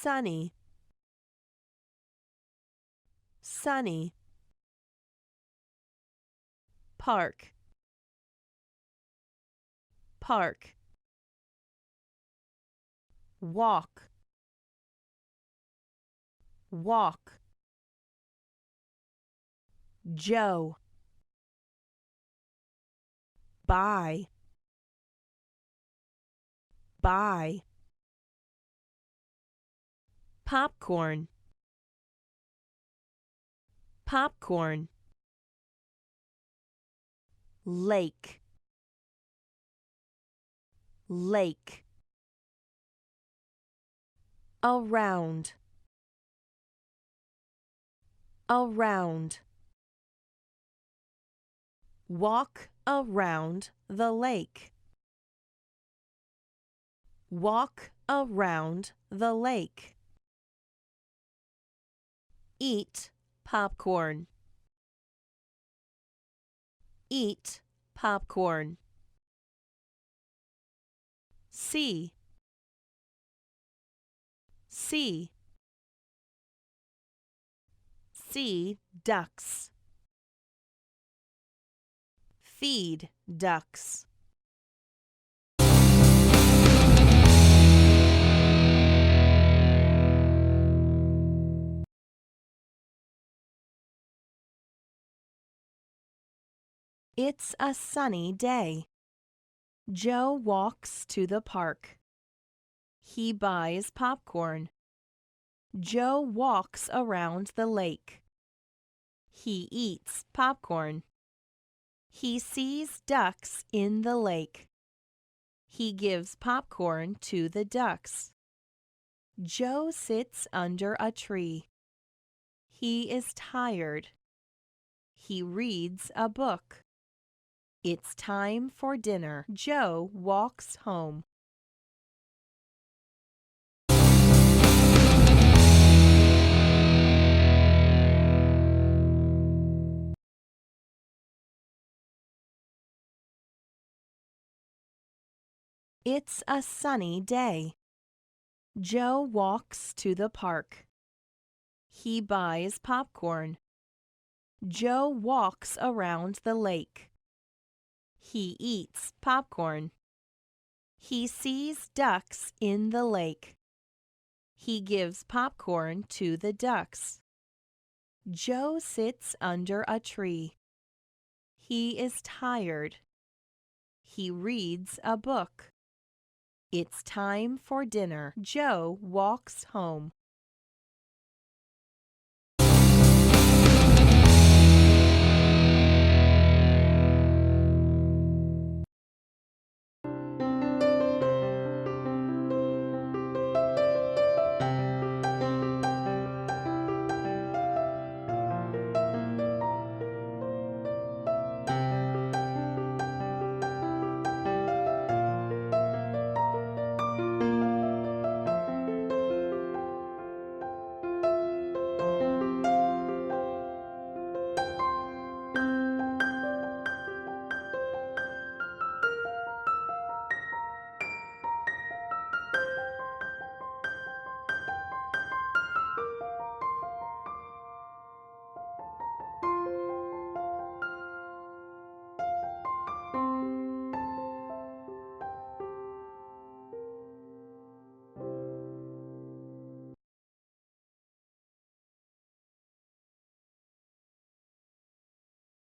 sunny, sunny. Park, park. Walk, walk. Joe, buy, buy. Popcorn, popcorn. Lake, lake. Around, around. Walk around the lake. Walk around the lake. Eat popcorn. Eat popcorn. See, see. See ducks. Feed ducks. It's a sunny day. Joe walks to the park. He buys popcorn. Joe walks around the lake. He eats popcorn. He sees ducks in the lake. He gives popcorn to the ducks. Joe sits under a tree. He is tired. He reads a book. It's time for dinner. Joe walks home. It's a sunny day. Joe walks to the park. He buys popcorn. Joe walks around the lake. He eats popcorn. He sees ducks in the lake. He gives popcorn to the ducks. Joe sits under a tree. He is tired. He reads a book. It's time for dinner. Joe walks home.